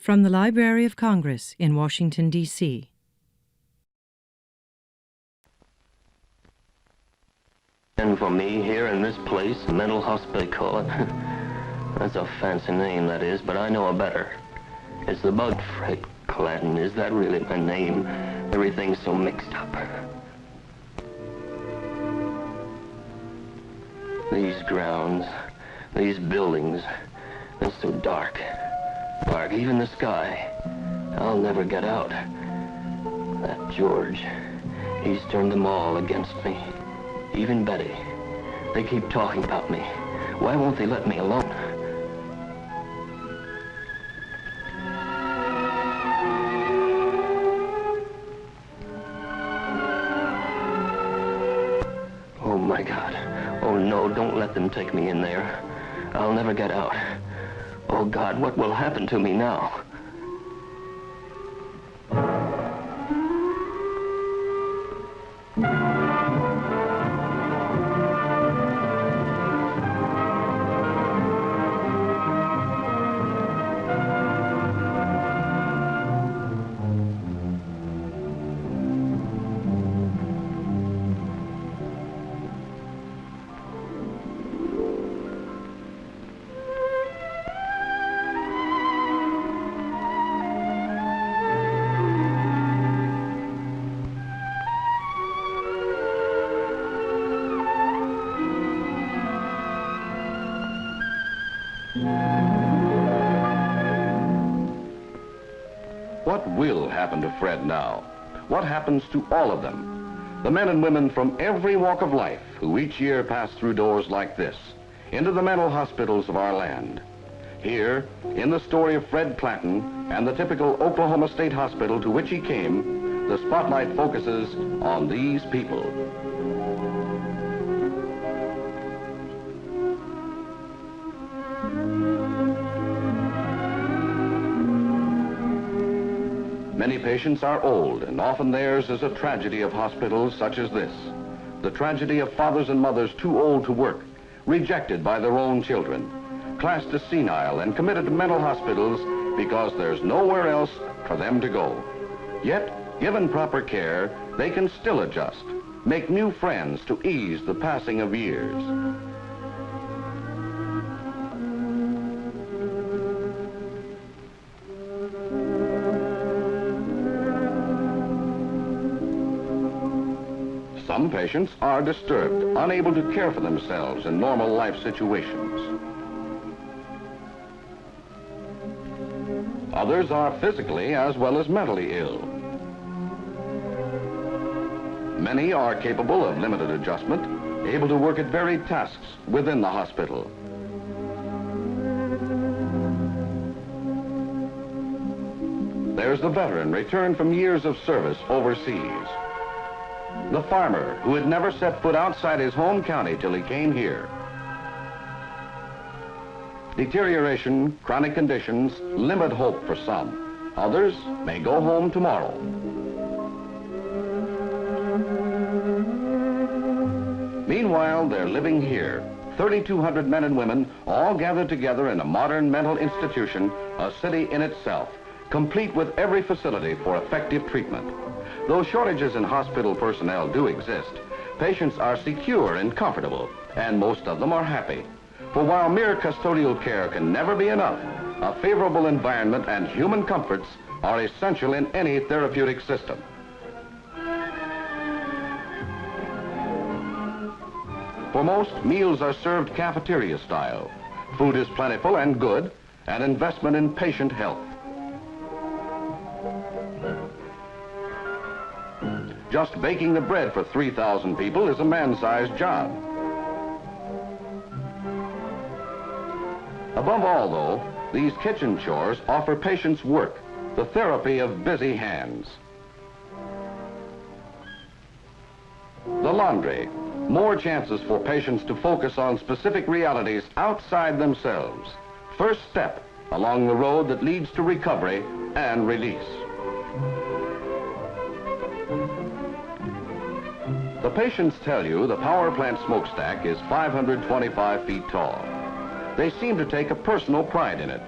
From the Library of Congress in Washington, D.C. And for me, here in this place, mental hospital, they call it. That's a fancy name, that is, but I know a better. It's the bug, Fred Clanton. Is that really my name? Everything's so mixed up. These grounds, these buildings, they're so dark. Dark, even the sky. I'll never get out. That George, he's turned them all against me. Even Betty. They keep talking about me. Why won't they let me alone? Oh, my God. Oh, no, don't let them take me in there. I'll never get out. Oh, God, what will happen to me now? What will happen to Fred now? What happens to all of them? The men and women from every walk of life who each year pass through doors like this, into the mental hospitals of our land. Here, in the story of Fred Clanton and the typical Oklahoma State Hospital to which he came, the spotlight focuses on these people. Many patients are old, and often theirs is a tragedy of hospitals such as this. The tragedy of fathers and mothers too old to work, rejected by their own children, classed as senile and committed to mental hospitals because there's nowhere else for them to go. Yet, given proper care, they can still adjust, make new friends to ease the passing of years. Some patients are disturbed, unable to care for themselves in normal life situations. Others are physically as well as mentally ill. Many are capable of limited adjustment, able to work at varied tasks within the hospital. There's the veteran returned from years of service overseas. The farmer who had never set foot outside his home county till he came here. Deterioration, chronic conditions limit hope for some. Others may go home tomorrow. Meanwhile, they're living here. 3,200 men and women all gathered together in a modern mental institution, a city in itself, complete with every facility for effective treatment. Though shortages in hospital personnel do exist, patients are secure and comfortable, and most of them are happy. For while mere custodial care can never be enough, a favorable environment and human comforts are essential in any therapeutic system. For most, meals are served cafeteria style. Food is plentiful and good, an investment in patient health. Just baking the bread for 3,000 people is a man-sized job. Above all, though, these kitchen chores offer patients work, the therapy of busy hands. The laundry, more chances for patients to focus on specific realities outside themselves. First step along the road that leads to recovery and release. The patients tell you the power plant smokestack is 525 feet tall. They seem to take a personal pride in it.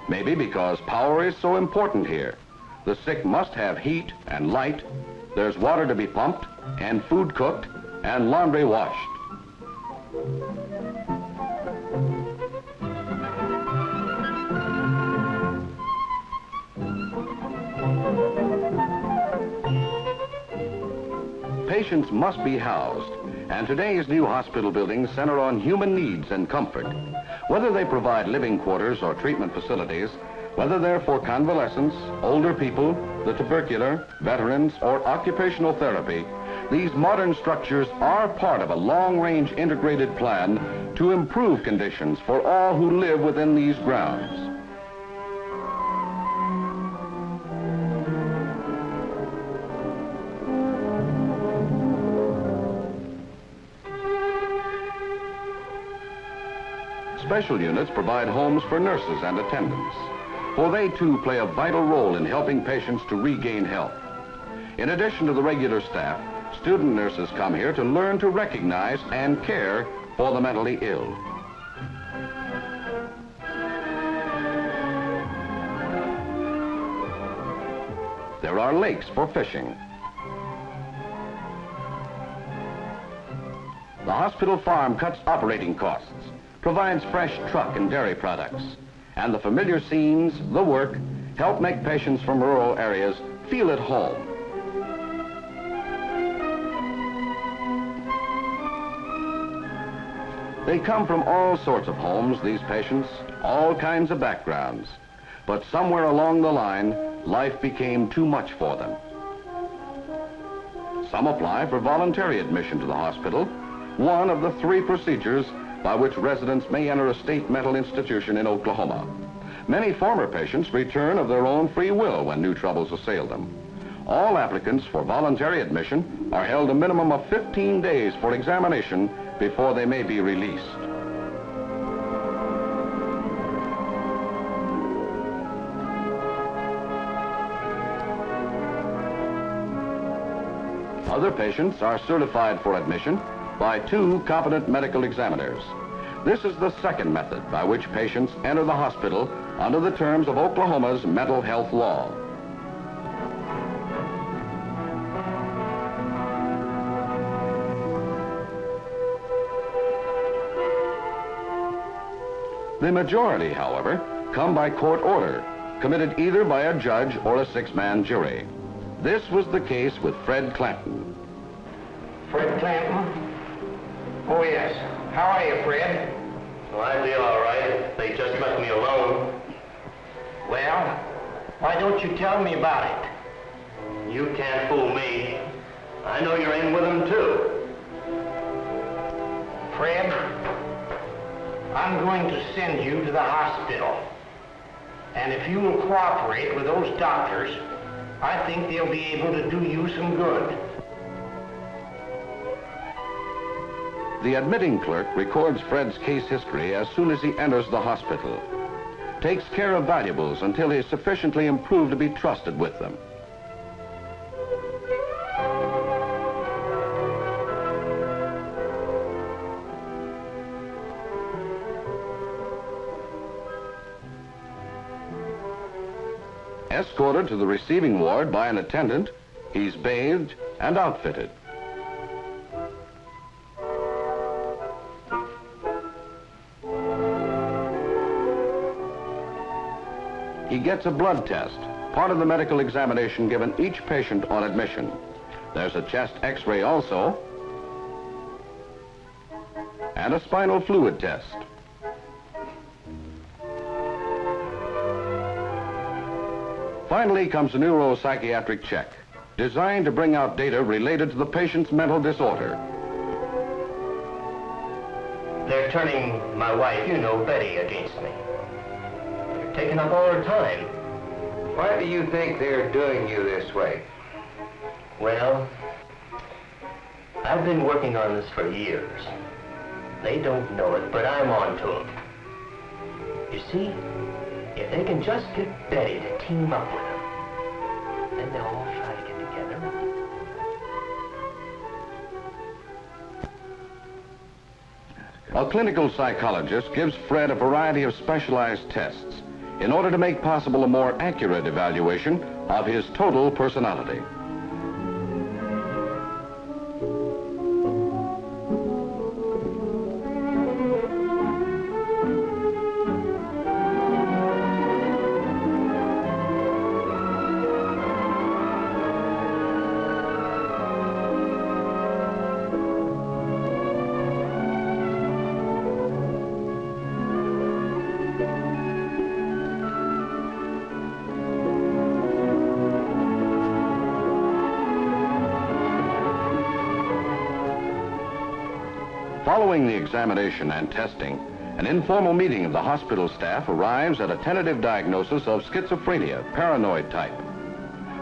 Maybe because power is so important here. The sick must have heat and light, there's water to be pumped, and food cooked, and laundry washed. Patients must be housed, and today's new hospital buildings center on human needs and comfort. Whether they provide living quarters or treatment facilities, whether they're for convalescents, older people, the tubercular, veterans, or occupational therapy, these modern structures are part of a long-range integrated plan to improve conditions for all who live within these grounds. Special units provide homes for nurses and attendants, for they too play a vital role in helping patients to regain health. In addition to the regular staff, student nurses come here to learn to recognize and care for the mentally ill. There are lakes for fishing. The hospital farm cuts operating costs, provides fresh truck and dairy products, and the familiar scenes, the work, help make patients from rural areas feel at home. They come from all sorts of homes, these patients, all kinds of backgrounds. But somewhere along the line, life became too much for them. Some apply for voluntary admission to the hospital, one of the 3 procedures by which residents may enter a state mental institution in Oklahoma. Many former patients return of their own free will when new troubles assail them. All applicants for voluntary admission are held a minimum of 15 days for examination before they may be released. Other patients are certified for admission by 2 competent medical examiners. This is the second method by which patients enter the hospital under the terms of Oklahoma's mental health law. The majority, however, come by court order, committed either by a judge or a 6-man jury. This was the case with Fred Clanton. Fred Clanton? Oh, yes. How are you, Fred? Well, I'd be all right. They just left me alone. Well, why don't you tell me about it? You can't fool me. I know you're in with them, too. Fred, I'm going to send you to the hospital. And if you will cooperate with those doctors, I think they'll be able to do you some good. The admitting clerk records Fred's case history as soon as he enters the hospital, takes care of valuables until he is sufficiently improved to be trusted with them. Escorted to the receiving ward by an attendant, he's bathed and outfitted. He gets a blood test, part of the medical examination given each patient on admission. There's a chest x-ray also, and a spinal fluid test. Finally comes a neuropsychiatric check, designed to bring out data related to the patient's mental disorder. They're turning my wife, you know, Betty, against me. They're taking up all her time. Why do you think they're doing you this way? Well, I've been working on this for years. They don't know it, but I'm on to them. You see, if they can just get Betty to team up with them, then they'll all try to get together. A clinical psychologist gives Fred a variety of specialized tests. in order to make possible a more accurate evaluation of his total personality. Following the examination and testing, an informal meeting of the hospital staff arrives at a tentative diagnosis of schizophrenia, paranoid type.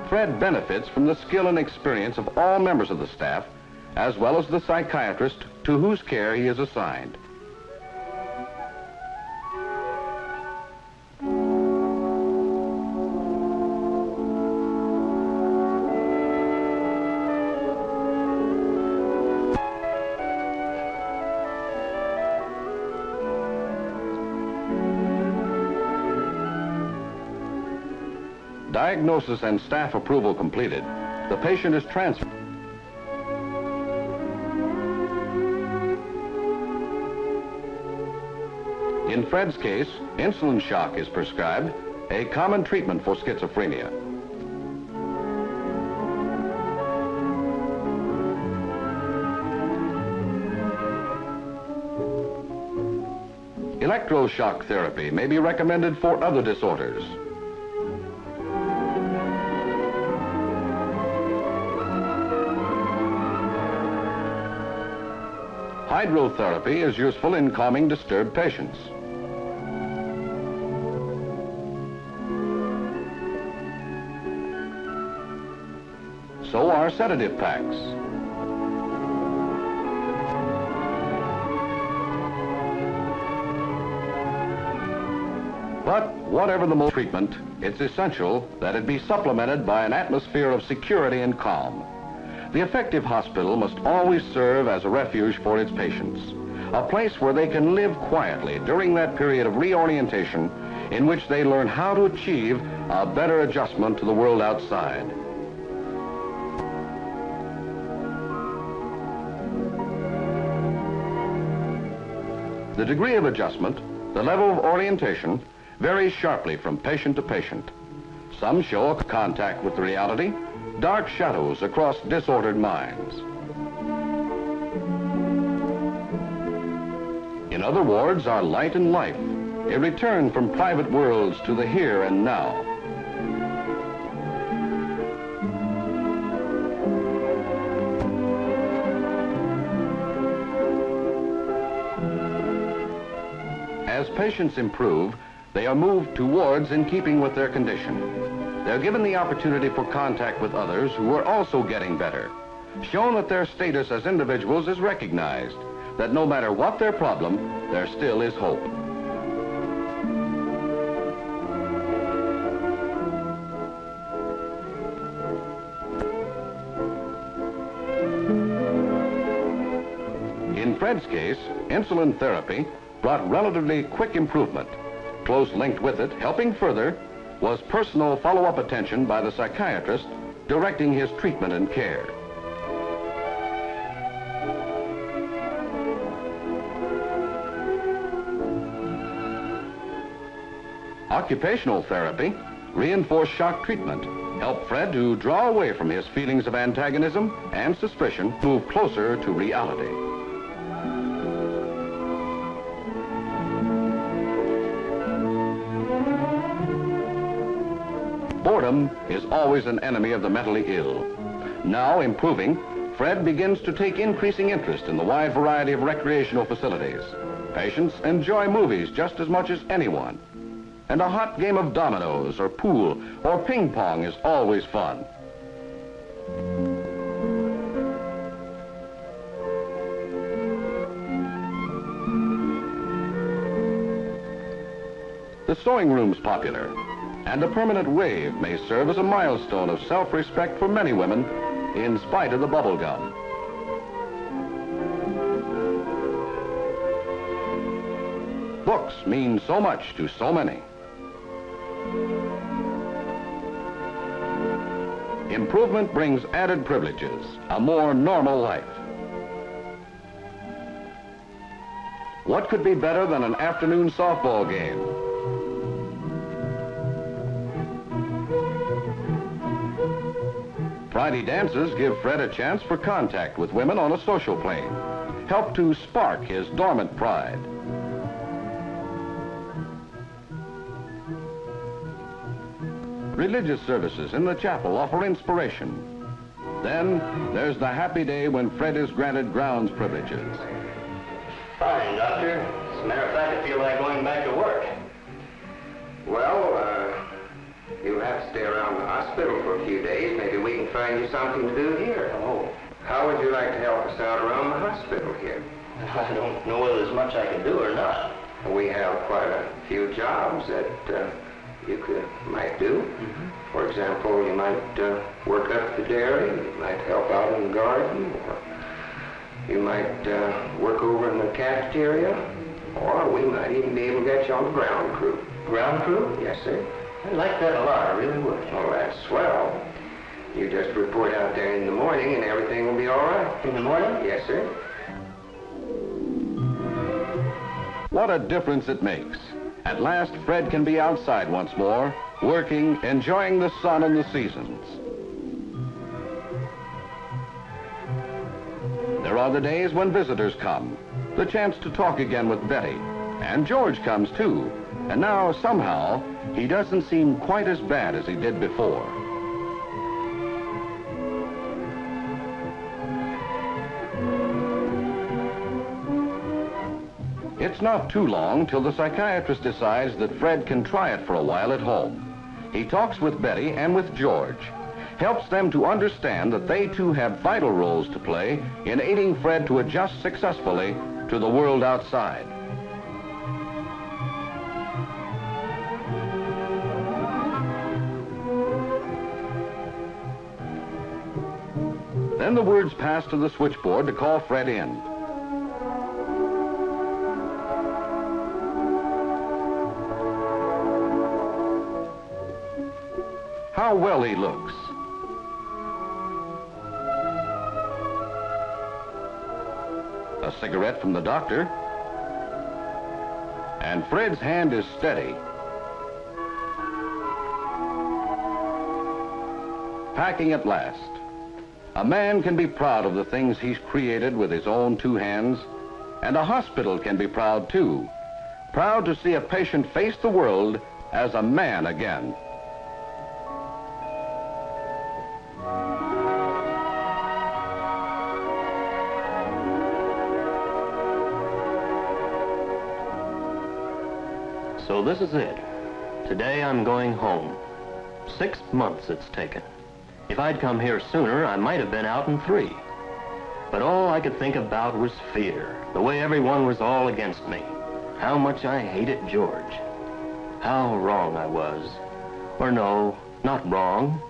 Fred benefits from the skill and experience of all members of the staff, as well as the psychiatrist to whose care he is assigned. Diagnosis and staff approval completed, the patient is transferred. In Fred's case, insulin shock is prescribed, a common treatment for schizophrenia. Electroshock therapy may be recommended for other disorders. Hydrotherapy is useful in calming disturbed patients. So are sedative packs. But whatever the treatment, it's essential that it be supplemented by an atmosphere of security and calm. The effective hospital must always serve as a refuge for its patients, a place where they can live quietly during that period of reorientation in which they learn how to achieve a better adjustment to the world outside. The degree of adjustment, the level of orientation, varies sharply from patient to patient. Some show a contact with reality, dark shadows across disordered minds. In other wards are light and life, a return from private worlds to the here and now. As patients improve, they are moved to wards in keeping with their condition. They're given the opportunity for contact with others who are also getting better, shown that their status as individuals is recognized, that no matter what their problem, there still is hope. In Fred's case, insulin therapy brought relatively quick improvement. Close linked with it, helping further, was personal follow-up attention by the psychiatrist directing his treatment and care. Occupational therapy, reinforced shock treatment, helped Fred to draw away from his feelings of antagonism and suspicion, move closer to reality. Boredom is always an enemy of the mentally ill. Now improving, Fred begins to take increasing interest in the wide variety of recreational facilities. Patients enjoy movies just as much as anyone. And a hot game of dominoes or pool or ping pong is always fun. The sewing room's popular, and a permanent wave may serve as a milestone of self-respect for many women in spite of the bubble gum. Books mean so much to so many. Improvement brings added privileges, a more normal life. What could be better than an afternoon softball game? Friday dances give Fred a chance for contact with women on a social plane, help to spark his dormant pride. Religious services in the chapel offer inspiration. Then there's the happy day when Fred is granted grounds privileges. Fine, Doctor. As a matter of fact, I feel like going back to work. Well, you'll have to stay around the hospital for a few days. Maybe we can find you something to do here. Oh. How would you like to help us out around the hospital here? I don't know whether there's much I can do or not. We have quite a few jobs that you might do. For example, you might work up at the dairy, you might help out in the garden, or you might work over in the cafeteria, or we might even be able to get you on the ground crew. Ground crew? Yes, sir. I'd like that a lot, I really would. Oh, that's swell. You just report out there in the morning and everything will be all right. In the morning? Yes, sir. What a difference it makes. At last, Fred can be outside once more, working, enjoying the sun and the seasons. There are the days when visitors come, the chance to talk again with Betty. And George comes too. And now, somehow, he doesn't seem quite as bad as he did before. It's not too long till the psychiatrist decides that Fred can try it for a while at home. He talks with Betty and with George, helps them to understand that they too have vital roles to play in aiding Fred to adjust successfully to the world outside. Then the words pass to the switchboard to call Fred in. How well he looks. A cigarette from the doctor. And Fred's hand is steady. Packing at last. A man can be proud of the things he's created with his own two hands, and a hospital can be proud too. Proud to see a patient face the world as a man again. So this is it. Today I'm going home. 6 months it's taken. If I'd come here sooner, I might have been out in 3. But all I could think about was fear, the way everyone was all against me. How much I hated George. How wrong I was. Or no, not wrong,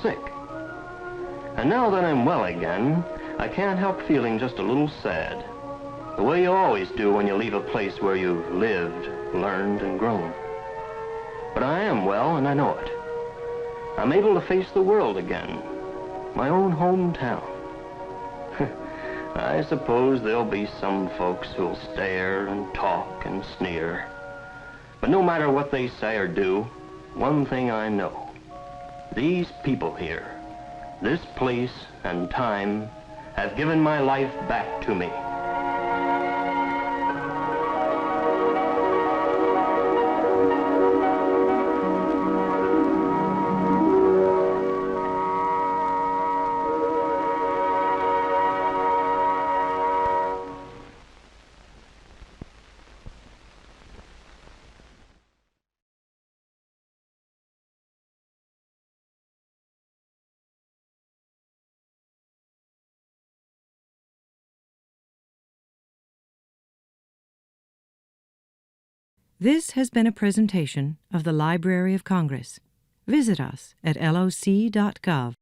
sick. And now that I'm well again, I can't help feeling just a little sad. The way you always do when you leave a place where you've lived, learned, and grown. But I am well, and I know it. I'm able to face the world again, my own hometown. I suppose there'll be some folks who'll stare and talk and sneer. But no matter what they say or do, one thing I know. These people here, this place and time, have given my life back to me. This has been a presentation of the Library of Congress. Visit us at loc.gov.